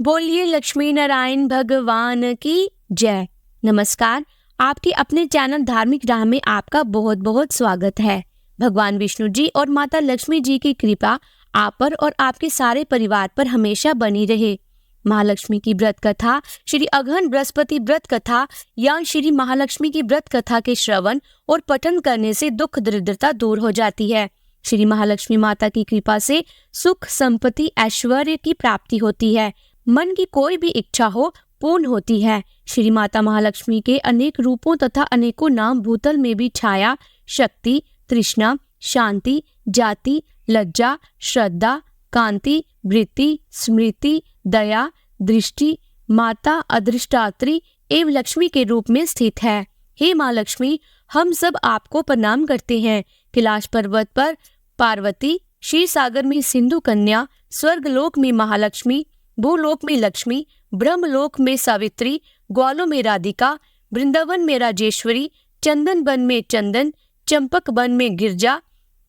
बोलिए लक्ष्मी नारायण भगवान की जय। नमस्कार, आपके अपने चैनल धार्मिक राह में आपका बहुत बहुत स्वागत है। भगवान विष्णु जी और माता लक्ष्मी जी की कृपा आप पर और आपके सारे परिवार पर हमेशा बनी रहे। महालक्ष्मी की व्रत कथा, श्री अघन बृहस्पति व्रत कथा या श्री महालक्ष्मी की व्रत कथा के श्रवण और पठन करने से दुख दरिद्रता दूर हो जाती है। श्री महालक्ष्मी माता की कृपा से सुख, संपत्ति, ऐश्वर्य की प्राप्ति होती है। मन की कोई भी इच्छा हो पूर्ण होती है। श्री माता महालक्ष्मी के अनेक रूपों तथा अनेकों नाम भूतल में भी छाया, शक्ति, तृष्णा, शांति, जाति, लज्जा, श्रद्धा, कांति, वृत्ति, स्मृति, दया, दृष्टि, माता, अधिष्ठात्री एवं लक्ष्मी के रूप में स्थित है। हे माँ लक्ष्मी, हम सब आपको प्रणाम करते हैं। कैलाश पर्वत पर पार्वती, क्षीर सागर में सिंधु कन्या, स्वर्गलोक में महालक्ष्मी, भूलोक में लक्ष्मी, ब्रह्मलोक में सावित्री, ग्वालों में राधिका, वृंदावन में राजेश्वरी, चंदन वन में चंदन, चंपक वन में गिरजा,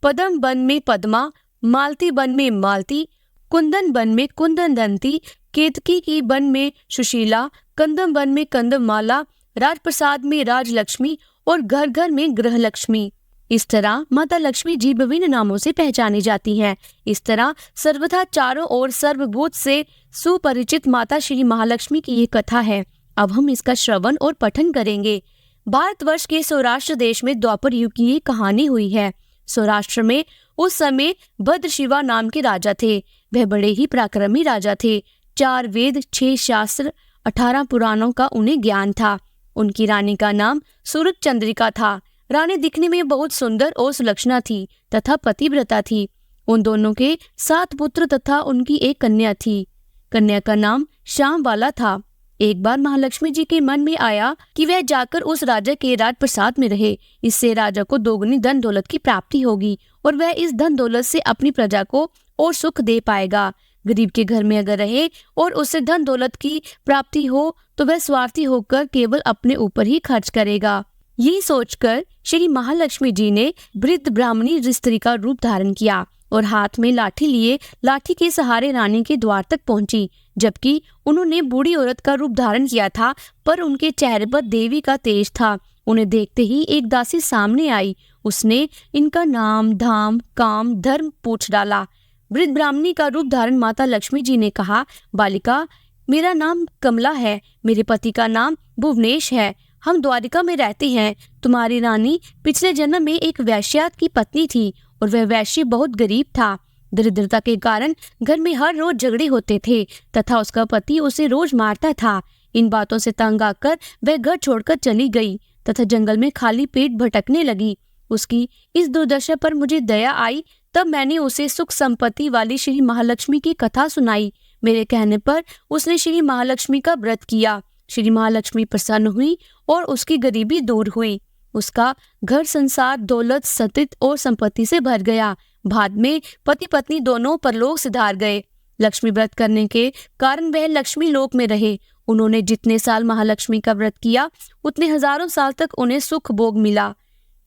पद्म वन में पद्मा, मालती वन में मालती, कुंदन वन में कुंदनदंती, केतकी की वन में सुशीला, कंदम वन में कंदमाला, राजप्रसाद में राजलक्ष्मी और घर घर में गृहलक्ष्मी। इस तरह माता लक्ष्मी जी विभिन्न नामों से पहचानी जाती हैं। इस तरह सर्वथा चारों ओर सर्वभूत से सुपरिचित माता श्री महालक्ष्मी की ये कथा है। अब हम इसका श्रवण और पठन करेंगे। भारतवर्ष के सौराष्ट्र देश में द्वापर युग की ये कहानी हुई है। सौराष्ट्र में उस समय भद्रशिवा नाम के राजा थे। वह बड़े ही पराक्रमी राजा थे। 4 वेद, 6 शास्त्र, 18 पुराणों का उन्हें ज्ञान था। उनकी रानी का नाम सूरज चंद्रिका था। रानी दिखने में बहुत सुंदर और सुलक्षणा थी तथा पतिव्रता थी। उन दोनों के 7 पुत्र तथा उनकी एक कन्या थी। कन्या का नाम श्यामबाला था। एक बार महालक्ष्मी जी के मन में आया कि वह जाकर उस राजा के राजप्रसाद में रहे। इससे राजा को दोगुनी धन दौलत की प्राप्ति होगी और वह इस धन दौलत से अपनी प्रजा को और सुख दे पाएगा। गरीब के घर में अगर रहे और उसे धन दौलत की प्राप्ति हो तो वह स्वार्थी होकर केवल अपने ऊपर ही खर्च करेगा। ये सोचकर श्री महालक्ष्मी जी ने वृद्ध ब्राह्मणी स्त्री का रूप धारण किया और हाथ में लाठी लिए लाठी के सहारे रानी के द्वार तक पहुंची। जबकि उन्होंने बूढ़ी औरत का रूप धारण किया था, पर उनके चेहरे पर देवी का तेज था। उन्हें देखते ही एक दासी सामने आई। उसने इनका नाम, धाम, काम, धर्म पूछ डाला। वृद्ध ब्राह्मणी का रूप धारण माता लक्ष्मी जी ने कहा, बालिका, मेरा नाम कमला है। मेरे पति का नाम भुवनेश है। हम द्वारिका में रहते हैं। तुम्हारी रानी पिछले जन्म में एक वैश्या की पत्नी थी और वह वैश्य बहुत गरीब था। दरिद्रता के कारण घर में हर रोज झगड़े होते थे तथा उसका पति उसे रोज मारता था। इन बातों से तंग आकर वह घर छोड़कर चली गई तथा जंगल में खाली पेट भटकने लगी। उसकी इस दुर्दशा पर मुझे दया आई। तब मैंने उसे सुख संपत्ति वाली श्री महालक्ष्मी की कथा सुनाई। मेरे कहने पर उसने श्री महालक्ष्मी का व्रत किया। श्री महालक्ष्मी प्रसन्न हुई और उसकी गरीबी दूर हुई। उसका घर संसार दौलत, सतित और संपत्ति से भर गया। बाद में पति पत्नी दोनों परलोक सिधार गए। लक्ष्मी व्रत करने के कारण वह लक्ष्मी लोक में रहे। उन्होंने जितने साल महालक्ष्मी का व्रत किया उतने हजारों साल तक उन्हें सुख भोग मिला।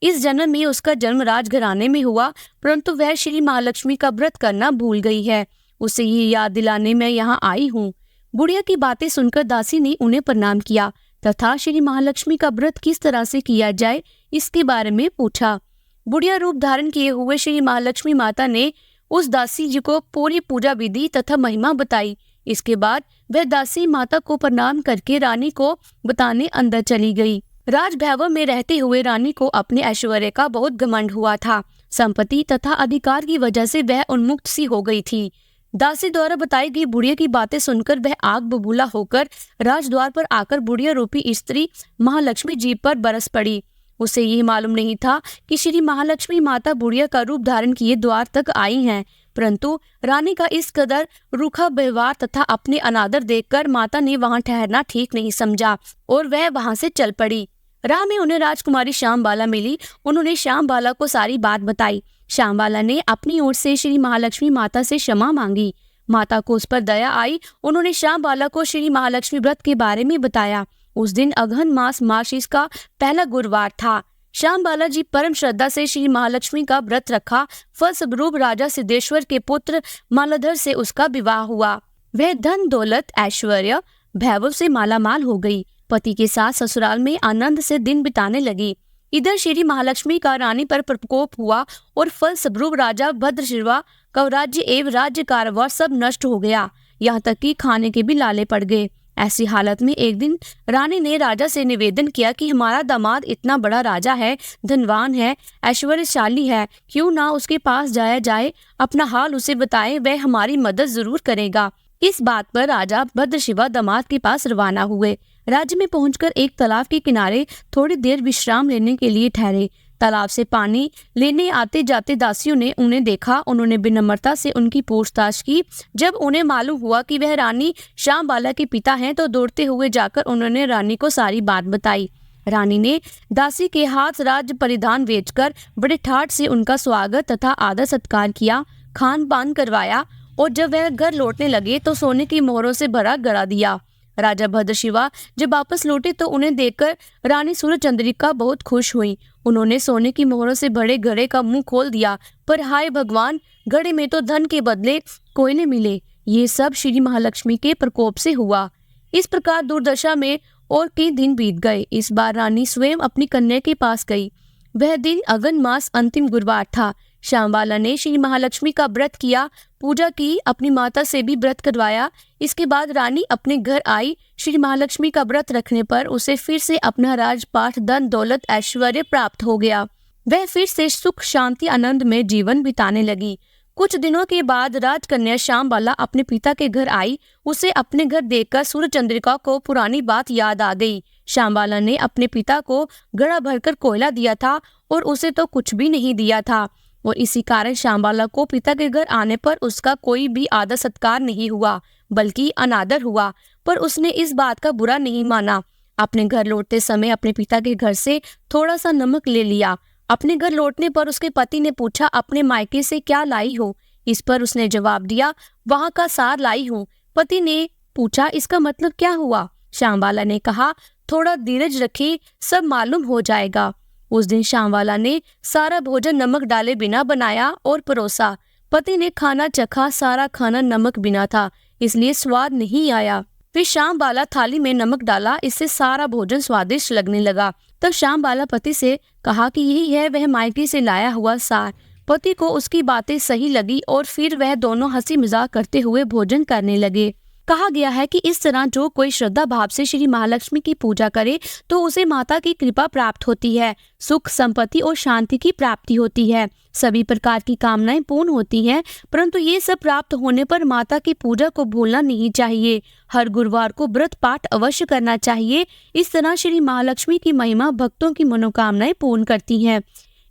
इस जन्म में उसका जन्म राजघराने में हुआ, परंतु वह श्री महालक्ष्मी का व्रत करना भूल गई है। उसे ये याद दिलाने मैं यहाँ आई हूँ। बुढ़िया की बातें सुनकर दासी ने उन्हें प्रणाम किया तथा श्री महालक्ष्मी का व्रत किस तरह से किया जाए इसके बारे में पूछा। बुढ़िया रूप धारण किए हुए श्री महालक्ष्मी माता ने उस दासी जी को पूरी पूजा विधि तथा महिमा बताई। इसके बाद वह दासी माता को प्रणाम करके रानी को बताने अंदर चली गई। राजभवन में रहते हुए रानी को अपने ऐश्वर्य का बहुत घमंड हुआ था। संपत्ति तथा अधिकार की वजह से वह उन्मुक्त सी हो गई थी। दासी द्वारा बताई गई बुढ़िया की बातें सुनकर वह आग बबूला होकर राजद्वार पर आकर बुढ़िया रूपी स्त्री महालक्ष्मी जी पर बरस पड़ी। उसे ये मालूम नहीं था कि श्री महालक्ष्मी माता बुढ़िया का रूप धारण किए द्वार तक आई हैं, परंतु रानी का इस कदर रूखा व्यवहार तथा अपने अनादर देखकर माता ने वहां ठहरना ठीक नहीं समझा और वह वहां से चल पड़ी। राह में उन्हें राजकुमारी श्यामबाला मिली। उन्होंने श्यामबाला को सारी बात बताई। श्यामबाला ने अपनी ओर से श्री महालक्ष्मी माता से क्षमा मांगी। माता को उस पर दया आई। उन्होंने श्यामबाला को श्री महालक्ष्मी व्रत के बारे में बताया। उस दिन अघन मास मार्गशीर्ष का पहला गुरुवार था। श्यामबाला जी परम श्रद्धा से श्री महालक्ष्मी का व्रत रखा। फलस्वरूप राजा सिद्धेश्वर के पुत्र मालाधर से उसका विवाह हुआ। वह धन दौलत ऐश्वर्य वैभव से मालामाल हो गई। पति के साथ ससुराल में आनंद से दिन बिताने लगी। इधर श्री महालक्ष्मी का रानी पर प्रकोप हुआ और फलस्वरूप राजा भद्रशिवा का राज्य एवं राज्य कारभार सब नष्ट हो गया। यहाँ तक कि खाने के भी लाले पड़ गए। ऐसी हालत में एक दिन रानी ने राजा से निवेदन किया कि हमारा दामाद इतना बड़ा राजा है, धनवान है, ऐश्वर्यशाली है, क्यों ना उसके पास जाया जाए, अपना हाल उसे बताए, वह हमारी मदद जरूर करेगा। इस बात पर राजा भद्रशिवा दामाद के पास रवाना हुए। राज्य में पहुंचकर एक तालाब के किनारे थोड़ी देर विश्राम लेने के लिए ठहरे। तालाब से पानी लेने आते जाते दासियों ने उन्हें देखा। उन्होंने विनम्रता से उनकी पूछताछ की। जब उन्हें मालूम हुआ कि वह रानी श्यामबाला के पिता हैं, तो दौड़ते हुए जाकर उन्होंने रानी को सारी बात बताई। रानी ने दासी के हाथ राज परिधान बेचकर बड़े ठाठ से उनका स्वागत तथा आदर सत्कार किया, खान पान करवाया और जब वह घर लौटने लगे तो सोने की मोहरों से भरा गड़ा दिया। राजा भद्रशिवा जब वापस लौटे तो उन्हें देखकर रानी सूर्यचंद्रिका बहुत खुश हुई। उन्होंने सोने की मोहरों से भरे घड़े का मुंह खोल दिया, पर हाय भगवान, घड़े में तो धन के बदले कोयले मिले। ये सब श्री महालक्ष्मी के प्रकोप से हुआ। इस प्रकार दुर्दशा में और कई दिन बीत गए। इस बार रानी स्वयं अपनी कन्या के पास गई। वह दिन अगन मास अंतिम गुरुवार था। श्यामबाला ने श्री महालक्ष्मी का व्रत किया, पूजा की, अपनी माता से भी व्रत करवाया। इसके बाद रानी अपने घर आई। श्री महालक्ष्मी का व्रत रखने पर उसे फिर से अपना राजपाट, धन दौलत, ऐश्वर्य प्राप्त हो गया। वह फिर से सुख शांति आनंद में जीवन बिताने लगी। कुछ दिनों के बाद राजकन्या श्यामबाला अपने पिता के घर आई। उसे अपने घर देखकर सूर्यचंद्रिका को पुरानी बात याद आ गई। श्यामबाला ने अपने पिता को घड़ा भरकर कोयला दिया था और उसे तो कुछ भी नहीं दिया था, और इसी कारण श्यामबाला को पिता के घर आने पर उसका कोई भी आदर सत्कार नहीं हुआ, बल्कि अनादर हुआ। पर उसने इस बात का बुरा नहीं माना। अपने घर लौटते समय अपने पिता के घर से थोड़ा सा नमक ले लिया। अपने घर लौटने पर उसके पति ने पूछा, अपने मायके से क्या लाई हो? इस पर उसने जवाब दिया, वहां का सार लाई हूँ। पति ने पूछा, इसका मतलब क्या हुआ? श्यामबाला ने कहा, थोड़ा धीरज रखिए, सब मालूम हो जाएगा। उस दिन श्यामबाला ने सारा भोजन नमक डाले बिना बनाया और परोसा। पति ने खाना चखा, सारा खाना नमक बिना था, इसलिए स्वाद नहीं आया। फिर श्यामबाला थाली में नमक डाला, इससे सारा भोजन स्वादिष्ट लगने लगा। तब श्यामबाला पति से कहा कि यही है वह मायके से लाया हुआ सार। पति को उसकी बातें सही लगी और फिर वह दोनों हंसी मजाक करते हुए भोजन करने लगे। कहा गया है कि इस तरह जो कोई श्रद्धा भाव से श्री महालक्ष्मी की पूजा करे तो उसे माता की कृपा प्राप्त होती है, सुख संपत्ति और शांति की प्राप्ति होती है, सभी प्रकार की कामनाएं पूर्ण होती हैं। परंतु ये सब प्राप्त होने पर माता की पूजा को भूलना नहीं चाहिए। हर गुरुवार को व्रत पाठ अवश्य करना चाहिए। इस तरह श्री महालक्ष्मी की महिमा भक्तों की मनोकामनाएं पूर्ण करती है।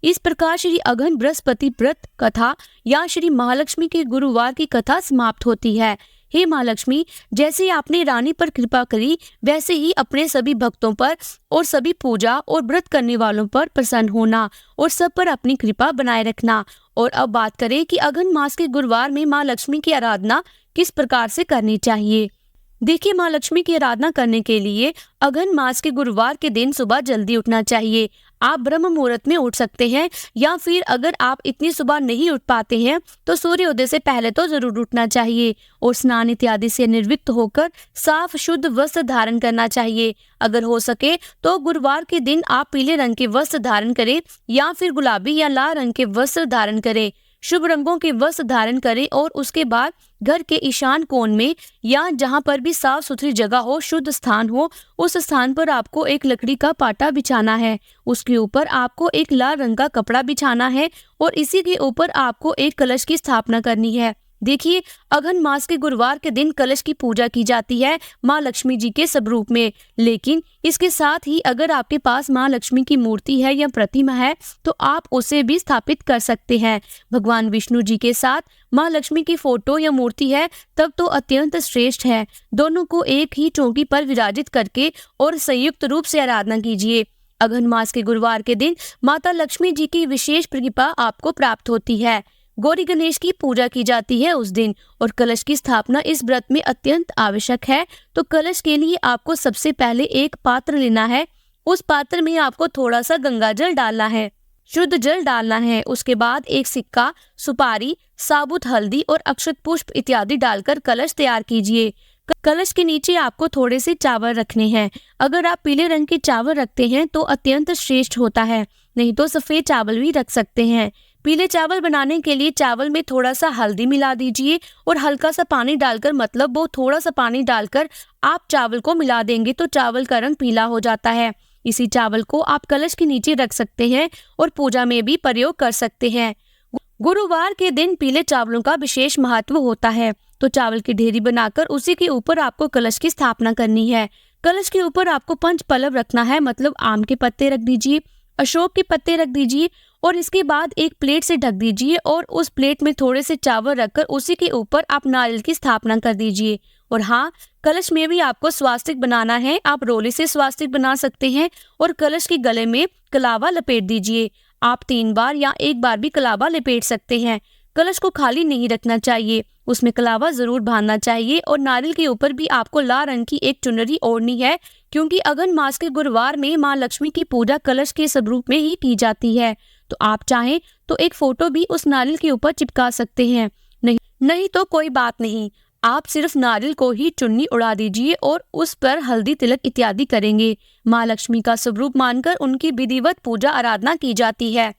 इस प्रकार श्री अघन बृहस्पति व्रत कथा या श्री महालक्ष्मी के गुरुवार की कथा समाप्त होती है। हे महालक्ष्मी, जैसे आपने रानी पर कृपा करी, वैसे ही अपने सभी भक्तों पर और सभी पूजा और व्रत करने वालों पर प्रसन्न होना और सब पर अपनी कृपा बनाए रखना। और अब बात करें कि अघन मास के गुरुवार में माँ लक्ष्मी की आराधना किस प्रकार से करनी चाहिए। देखिए, माँ लक्ष्मी की आराधना करने के लिए अघन मास के गुरुवार के दिन सुबह जल्दी उठना चाहिए। आप ब्रह्म मुहूर्त में उठ सकते हैं, या फिर अगर आप इतनी सुबह नहीं उठ पाते हैं तो सूर्योदय से पहले तो जरूर उठना चाहिए और स्नान इत्यादि से निर्विक्त होकर साफ शुद्ध वस्त्र धारण करना चाहिए। अगर हो सके तो गुरुवार के दिन आप पीले रंग के वस्त्र धारण करें या फिर गुलाबी या लाल रंग के वस्त्र धारण करें। शुभ रंगों के वस्त्र धारण करें और उसके बाद घर के ईशान कोण में या जहां पर भी साफ सुथरी जगह हो, शुद्ध स्थान हो, उस स्थान पर आपको एक लकड़ी का पाटा बिछाना है। उसके ऊपर आपको एक लाल रंग का कपड़ा बिछाना है और इसी के ऊपर आपको एक कलश की स्थापना करनी है। देखिए, अघन मास के गुरुवार के दिन कलश की पूजा की जाती है माँ लक्ष्मी जी के स्वरूप में। लेकिन इसके साथ ही अगर आपके पास माँ लक्ष्मी की मूर्ति है या प्रतिमा है तो आप उसे भी स्थापित कर सकते हैं। भगवान विष्णु जी के साथ माँ लक्ष्मी की फोटो या मूर्ति है तब तो अत्यंत श्रेष्ठ है। दोनों को एक ही चौकी पर विराजित करके और संयुक्त रूप से आराधना कीजिए। अघन मास के गुरुवार के दिन माता लक्ष्मी जी की विशेष कृपा आपको प्राप्त होती है। गौरी गणेश की पूजा की जाती है उस दिन और कलश की स्थापना इस व्रत में अत्यंत आवश्यक है। तो कलश के लिए आपको सबसे पहले एक पात्र लेना है। उस पात्र में आपको थोड़ा सा गंगा जल डालना है। शुद्ध जल डालना है। उसके बाद एक सिक्का, सुपारी, साबुत हल्दी और अक्षत पुष्प इत्यादि डालकर कलश तैयार कीजिए। कलश के नीचे आपको थोड़े से चावल रखने हैं। अगर आप पीले रंग के चावल रखते हैं तो अत्यंत श्रेष्ठ होता है, नहीं तो सफेद चावल भी रख सकते हैं। पीले चावल बनाने के लिए चावल में थोड़ा सा हल्दी मिला दीजिए और हल्का सा पानी डालकर, मतलब वो थोड़ा सा पानी डालकर आप चावल को मिला देंगे तो चावल का रंग पीला हो जाता है। इसी चावल को आप कलश के नीचे रख सकते हैं और पूजा में भी प्रयोग कर सकते हैं। गुरुवार के दिन पीले चावलों का विशेष महत्व होता है, तो चावल की ढेरी बनाकर उसी के ऊपर आपको कलश की स्थापना करनी है। कलश के ऊपर आपको पंच पल्लव रखना है, मतलब आम के पत्ते रख दीजिए, अशोक के पत्ते रख दीजिए और इसके बाद एक प्लेट से ढक दीजिए और उस प्लेट में थोड़े से चावल रखकर उसी के ऊपर आप नारियल की स्थापना कर दीजिए। और हाँ, कलश में भी आपको स्वास्तिक बनाना है। आप रोली से स्वास्तिक बना सकते हैं और कलश के गले में कलावा लपेट दीजिए। आप 3 बार या 1 बार भी कलावा लपेट सकते हैं। कलश को खाली नहीं रखना चाहिए, उसमें कलावा जरूर बांधना चाहिए। और नारियल के ऊपर भी आपको लाल रंग की एक चुनरी ओढ़नी है, क्योंकि अगन मास के गुरुवार में माँ लक्ष्मी की पूजा कलश के स्वरूप में ही की जाती है। तो आप चाहें तो एक फोटो भी उस नारियल के ऊपर चिपका सकते हैं, नहीं तो कोई बात नहीं, आप सिर्फ नारियल को ही चुन्नी उड़ा दीजिए और उस पर हल्दी तिलक इत्यादि करेंगे। माँ लक्ष्मी का स्वरूप मानकर उनकी विधिवत पूजा आराधना की जाती है।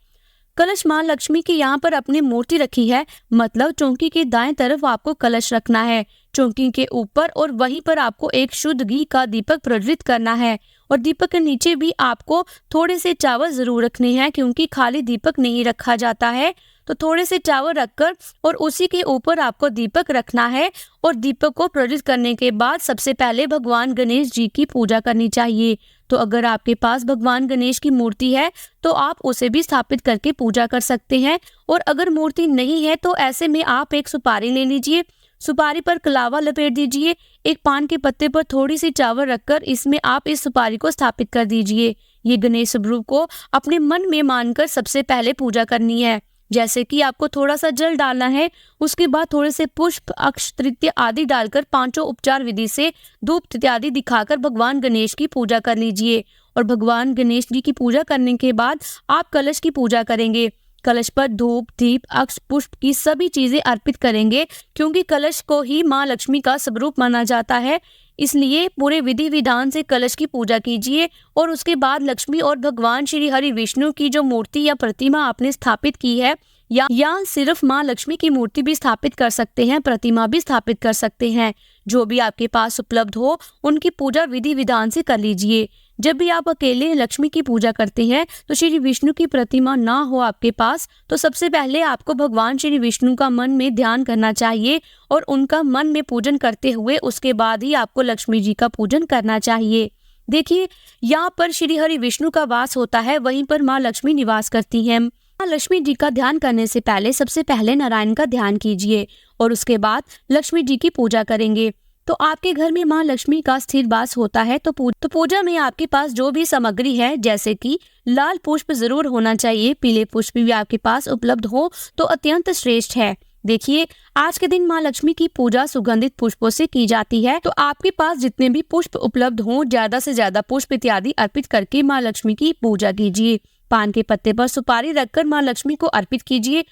कलश माँ लक्ष्मी की यहाँ पर अपनी मूर्ति रखी है, मतलब चौकी के दाएं तरफ आपको कलश रखना है, चौकी के ऊपर, और वहीं पर आपको एक शुद्ध घी का दीपक प्रज्वलित करना है। और दीपक के नीचे भी आपको थोड़े से चावल जरूर रखने हैं, क्योंकि खाली दीपक नहीं रखा जाता है। तो थोड़े से चावल रखकर और उसी के ऊपर आपको दीपक रखना है। और दीपक को प्रज्वलित करने के बाद सबसे पहले भगवान गणेश जी की पूजा करनी चाहिए। तो अगर आपके पास भगवान गणेश की मूर्ति है तो आप उसे भी स्थापित करके पूजा कर सकते हैं। और अगर मूर्ति नहीं है तो ऐसे में आप एक सुपारी ले लीजिए, सुपारी पर कलावा लपेट दीजिए, एक पान के पत्ते पर थोड़ी सी चावल रखकर इसमें आप इस सुपारी को स्थापित कर दीजिए। ये गणेश स्वरूप को अपने मन में मानकर सबसे पहले पूजा करनी है। जैसे कि आपको थोड़ा सा जल डालना है, उसके बाद थोड़े से पुष्प, अक्ष, तृतीय आदि डालकर 5 उपचार विधि से धूप इत्यादि दिखाकर भगवान गणेश की पूजा कर लीजिए। और भगवान गणेश जी की पूजा करने के बाद आप कलश की पूजा करेंगे। कलश पर धूप, दीप, अक्ष, पुष्प की सभी चीजें अर्पित करेंगे, क्योंकि कलश को ही माँ लक्ष्मी का स्वरूप माना जाता है। इसलिए पूरे विधि विधान से कलश की पूजा कीजिए। और उसके बाद लक्ष्मी और भगवान श्री हरि विष्णु की जो मूर्ति या प्रतिमा आपने स्थापित की है, या सिर्फ माँ लक्ष्मी की मूर्ति भी स्थापित कर सकते हैं, प्रतिमा भी स्थापित कर सकते हैं, जो भी आपके पास उपलब्ध हो उनकी पूजा विधि विधान से कर लीजिए। जब भी आप अकेले लक्ष्मी की पूजा करते हैं तो श्री विष्णु की प्रतिमा ना हो आपके पास, तो सबसे पहले आपको भगवान श्री विष्णु का मन में ध्यान करना चाहिए और उनका मन में पूजन करते हुए उसके बाद ही आपको लक्ष्मी जी का पूजन करना चाहिए। देखिए, यहाँ पर श्री हरि विष्णु का वास होता है, वहीं पर माँ लक्ष्मी निवास करती है। माँ लक्ष्मी जी का ध्यान करने से पहले सबसे पहले नारायण का ध्यान कीजिए और उसके बाद लक्ष्मी जी की पूजा करेंगे। तो आपके घर में माँ लक्ष्मी का स्थिर वास होता है तो पूजा में आपके पास जो भी सामग्री है, जैसे कि लाल पुष्प जरूर होना चाहिए, पीले पुष्प भी आपके पास उपलब्ध हो तो अत्यंत श्रेष्ठ है। देखिए, आज के दिन माँ लक्ष्मी की पूजा सुगंधित पुष्पों से की जाती है, तो आपके पास जितने भी पुष्प उपलब्ध हों, ज्यादा से ज्यादा पुष्प इत्यादि अर्पित करके माँ लक्ष्मी की पूजा कीजिए। पान के पत्ते पर सुपारी रखकर माँ लक्ष्मी को अर्पित कीजिए।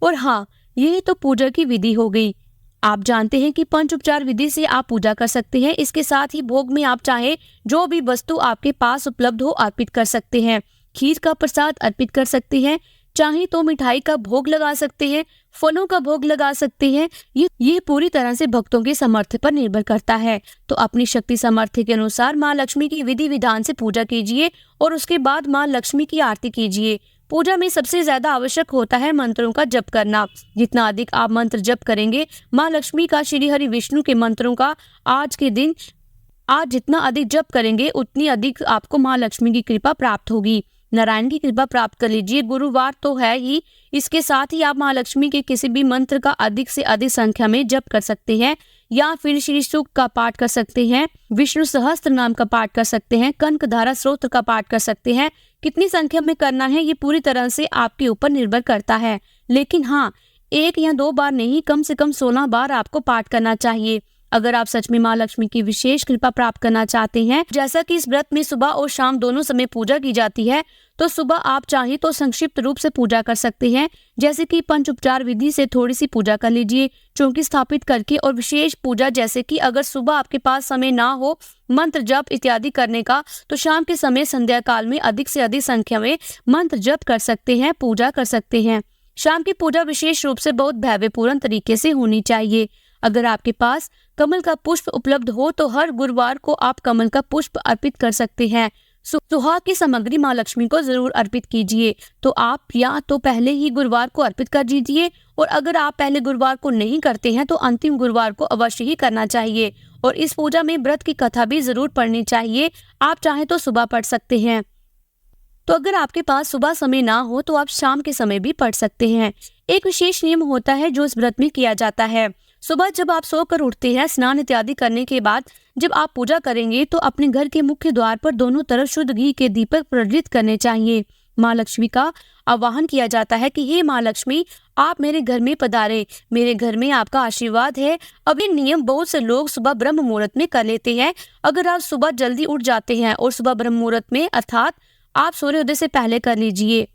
और हाँ, ये तो पूजा की विधि हो गई। आप जानते हैं कि पंच उपचार विधि से आप पूजा कर सकते हैं। इसके साथ ही भोग में आप चाहे जो भी वस्तु आपके पास उपलब्ध हो अर्पित कर सकते हैं। खीर का प्रसाद अर्पित कर सकते हैं, चाहे तो मिठाई का भोग लगा सकते हैं, फलों का भोग लगा सकते हैं। ये पूरी तरह से भक्तों के सामर्थ्य पर निर्भर करता है। तो अपनी शक्ति सामर्थ्य के अनुसार माँ लक्ष्मी की विधि विधान से पूजा कीजिए और उसके बाद माँ लक्ष्मी की आरती कीजिए। पूजा में सबसे ज्यादा आवश्यक होता है मंत्रों का जप करना। जितना अधिक आप मंत्र जप करेंगे माँ लक्ष्मी का, श्री हरि विष्णु के मंत्रों का आज जितना अधिक जप करेंगे उतनी अधिक आपको माँ लक्ष्मी की कृपा प्राप्त होगी। नारायण की कृपा प्राप्त कर लीजिए। गुरुवार तो है ही, इसके साथ ही आप माँ लक्ष्मी के किसी भी मंत्र का अधिक से अधिक संख्या में जप कर सकते हैं, या फिर श्री सूक्त का पाठ कर सकते हैं, विष्णु सहस्त्र नाम का पाठ कर सकते हैं, कनक धारा स्त्रोत्र का पाठ कर सकते हैं। कितनी संख्या में करना है ये पूरी तरह से आपके ऊपर निर्भर करता है, लेकिन हाँ, 1 या 2 बार नहीं, कम से कम 16 बार आपको पाठ करना चाहिए। अगर आप सच में माँ लक्ष्मी की विशेष कृपा प्राप्त करना चाहते हैं, जैसा कि इस व्रत में सुबह और शाम दोनों समय पूजा की जाती है, तो सुबह आप चाहें तो संक्षिप्त रूप से पूजा कर सकते हैं, जैसे कि पंचोपचार विधि से थोड़ी सी पूजा कर लीजिए चौकी स्थापित करके। और विशेष पूजा जैसे कि अगर सुबह आपके पास समय ना हो मंत्र जप इत्यादि करने का, तो शाम के समय संध्या काल में अधिक से अधिक संख्या में मंत्र जप कर सकते हैं, पूजा कर सकते हैं। शाम की पूजा विशेष रूप से बहुत भव्यपूर्ण तरीके से होनी चाहिए। अगर आपके पास कमल का पुष्प उपलब्ध हो तो हर गुरुवार को आप कमल का पुष्प अर्पित कर सकते हैं। सुहाग की सामग्री माँ लक्ष्मी को जरूर अर्पित कीजिए। तो आप या तो पहले ही गुरुवार को अर्पित कर दीजिए, और अगर आप पहले गुरुवार को नहीं करते हैं तो अंतिम गुरुवार को अवश्य ही करना चाहिए। और इस पूजा में व्रत की कथा भी जरूर पढ़नी चाहिए। आप चाहे तो सुबह पढ़ सकते हैं। तो अगर आपके पास सुबह समय ना हो तो आप शाम के समय भी पढ़ सकते हैं। एक विशेष नियम होता है जो इस व्रत में किया जाता है। सुबह जब आप सोकर उठते हैं, स्नान इत्यादि करने के बाद जब आप पूजा करेंगे तो अपने घर के मुख्य द्वार पर दोनों तरफ शुद्ध घी के दीपक प्रज्वलित करने चाहिए। माँ लक्ष्मी का आवाहन किया जाता है कि हे माँ लक्ष्मी, आप मेरे घर में पधारे, मेरे घर में आपका आशीर्वाद है। अब ये नियम बहुत से लोग सुबह ब्रह्म मुहूर्त में कर लेते हैं। अगर आप सुबह जल्दी उठ जाते हैं और सुबह ब्रह्म मुहूर्त में अर्थात आप सूर्योदय से पहले कर लीजिए।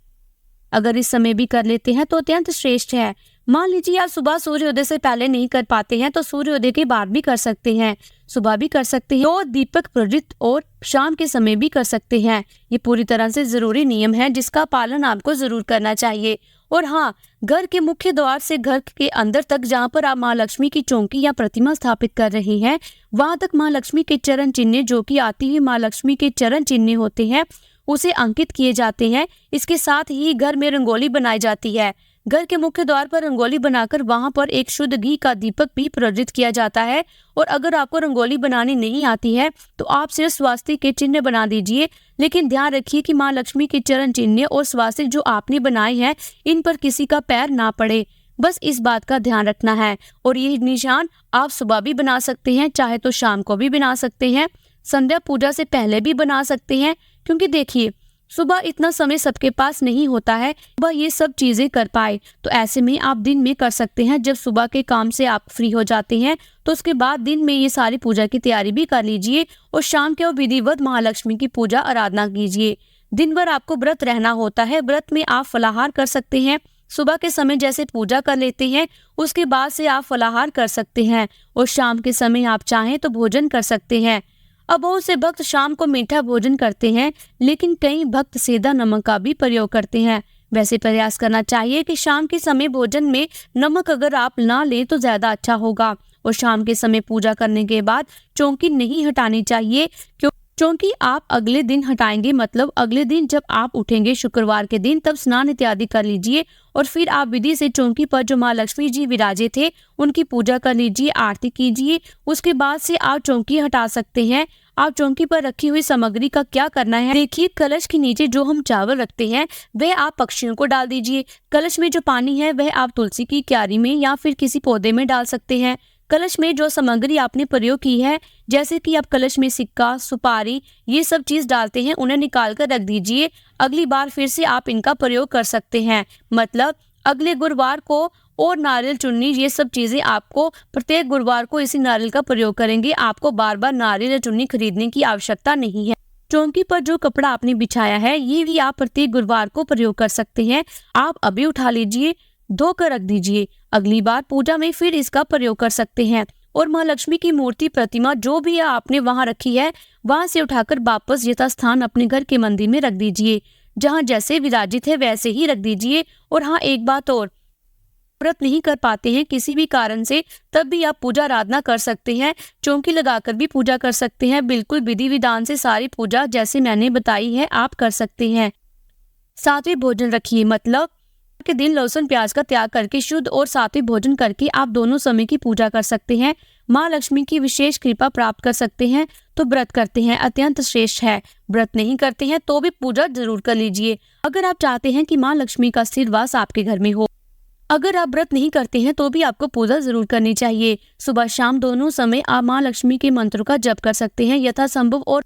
अगर इस समय भी कर लेते हैं तो अत्यंत श्रेष्ठ है। मान लीजिए आप सुबह सूर्योदय से पहले नहीं कर पाते हैं तो सूर्योदय के बाद भी कर सकते हैं, सुबह भी कर सकते हैं, तो दीपक प्रज्वलित और शाम के समय भी कर सकते हैं। ये पूरी तरह से जरूरी नियम है जिसका पालन आपको जरूर करना चाहिए। और हाँ, घर के मुख्य द्वार से घर के अंदर तक जहाँ पर आप माँ लक्ष्मी की चौकी या प्रतिमा स्थापित कर रहे हैं, वहां तक माँ लक्ष्मी के चरण चिन्ह जो कि आती हुई माँ लक्ष्मी के चरण चिन्ह होते हैं उसे अंकित किए जाते हैं। इसके साथ ही घर में रंगोली बनाई जाती है। घर के मुख्य द्वार पर रंगोली बनाकर वहां पर एक शुद्ध घी का दीपक भी प्रज्वलित किया जाता है। और अगर आपको रंगोली बनानी नहीं आती है तो आप सिर्फ स्वास्तिक के चिन्ह बना दीजिए, लेकिन ध्यान रखिए कि माँ लक्ष्मी के चरण चिन्ह और स्वास्तिक जो आपने बनाए हैं इन पर किसी का पैर ना पड़े, बस इस बात का ध्यान रखना है। और ये निशान आप सुबह भी बना सकते हैं, चाहे तो शाम को भी बना सकते हैं, संध्या पूजा से पहले भी बना सकते हैं, क्योंकि देखिए सुबह इतना समय सबके पास नहीं होता है वह ये सब चीजें कर पाए। तो ऐसे में आप दिन में कर सकते हैं। जब सुबह के काम से आप फ्री हो जाते हैं तो उसके बाद दिन में ये सारी पूजा की तैयारी भी कर लीजिए और शाम के और विधिवत महालक्ष्मी की पूजा आराधना कीजिए। दिन भर आपको व्रत रहना होता है। व्रत में आप फलाहार कर सकते हैं। सुबह के समय जैसे पूजा कर लेते हैं उसके बाद से आप फलाहार कर सकते हैं, और शाम के समय आप चाहें तो भोजन कर सकते हैं। अब बहुत से भक्त शाम को मीठा भोजन करते हैं, लेकिन कई भक्त सेंधा नमक का भी प्रयोग करते हैं। वैसे प्रयास करना चाहिए कि शाम के समय भोजन में नमक अगर आप ना लें तो ज्यादा अच्छा होगा। और शाम के समय पूजा करने के बाद चौकी नहीं हटानी चाहिए, क्योंकि आप अगले दिन हटाएंगे, मतलब अगले दिन जब आप उठेंगे शुक्रवार के दिन, तब स्नान इत्यादि कर लीजिए और फिर आप विधि से चौकी पर जो माँ लक्ष्मी जी विराजे थे उनकी पूजा कर लीजिए, आरती कीजिए। उसके बाद से आप चौकी हटा सकते हैं। आप चौकी पर रखी हुई सामग्री का क्या करना है, देखिए कलश के नीचे जो हम चावल रखते हैं वह आप पक्षियों को डाल दीजिए। कलश में जो पानी है वह आप तुलसी की क्यारी में या फिर किसी पौधे में डाल सकते हैं। कलश में जो सामग्री आपने प्रयोग की है, जैसे कि आप कलश में सिक्का, सुपारी, ये सब चीज डालते हैं, उन्हें निकाल कर रख दीजिए। अगली बार फिर से आप इनका प्रयोग कर सकते हैं, मतलब अगले गुरुवार को। और नारियल चुन्नी, ये सब चीजें आपको प्रत्येक गुरुवार को इसी नारियल का प्रयोग करेंगे। आपको बार बार नारियल या चुन्नी खरीदने की आवश्यकता नहीं है। चौकी पर जो कपड़ा आपने बिछाया है ये भी आप प्रत्येक गुरुवार को प्रयोग कर सकते हैं। आप अभी उठा लीजिए, धोकर रख दीजिए, अगली बार पूजा में फिर इसका प्रयोग कर सकते हैं। और माँ लक्ष्मी की मूर्ति, प्रतिमा जो भी आपने वहां रखी है वहां से उठाकर वापस यथास्थान अपने घर के मंदिर में रख दीजिए, जहां जैसे विराजित है वैसे ही रख दीजिए। और हाँ, एक बात और, व्रत नहीं कर पाते हैं किसी भी कारण से, तब भी आप पूजा आराधना कर सकते हैं, चौकी लगाकर भी पूजा कर सकते हैं। बिल्कुल विधि विधान से सारी पूजा जैसे मैंने बताई है आप कर सकते हैं। सात्विक भोजन रखिए, मतलब के दिन लहसुन प्याज का त्याग करके शुद्ध और सात्विक भोजन करके आप दोनों समय की पूजा कर सकते हैं। माँ लक्ष्मी की विशेष कृपा प्राप्त कर सकते हैं। तो व्रत करते हैं अत्यंत श्रेष्ठ है, व्रत नहीं करते हैं तो भी पूजा जरूर कर लीजिए। अगर आप चाहते हैं कि माँ लक्ष्मी का स्थिर वास आपके घर में हो, अगर आप व्रत नहीं करते हैं तो भी आपको पूजा जरूर करनी चाहिए। सुबह शाम दोनों समय आप माँ लक्ष्मी के मंत्रों का जप कर सकते हैं यथासंभव। और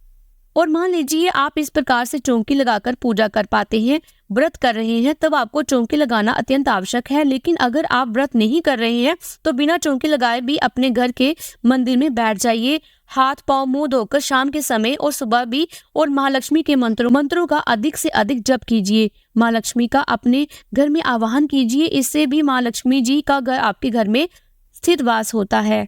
और मान लीजिए आप इस प्रकार से चौकी लगाकर पूजा कर पाते हैं, व्रत कर रहे हैं, तब आपको चौकी लगाना अत्यंत आवश्यक है। लेकिन अगर आप व्रत नहीं कर रहे हैं तो बिना चौकी लगाए भी अपने घर के मंदिर में बैठ जाइए, हाथ पांव मुंह धोकर शाम के समय और सुबह भी, और महालक्ष्मी के मंत्रों का अधिक से अधिक जप कीजिए। माँ लक्ष्मी का अपने घर में आवाहन कीजिए, इससे भी माँ लक्ष्मी जी का घर आपके घर में स्थित वास होता है।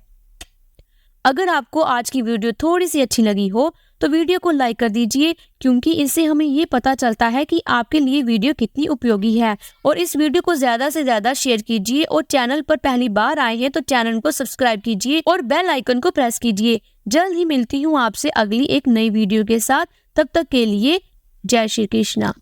अगर आपको आज की वीडियो थोड़ी सी अच्छी लगी हो तो वीडियो को लाइक कर दीजिए, क्योंकि इससे हमें ये पता चलता है कि आपके लिए वीडियो कितनी उपयोगी है। और इस वीडियो को ज़्यादा से ज़्यादा शेयर कीजिए, और चैनल पर पहली बार आए हैं तो चैनल को सब्सक्राइब कीजिए और बेल आइकन को प्रेस कीजिए। जल्द ही मिलती हूँ आपसे अगली एक नई वीडियो के साथ। तब तक के लिए जय श्री कृष्णा।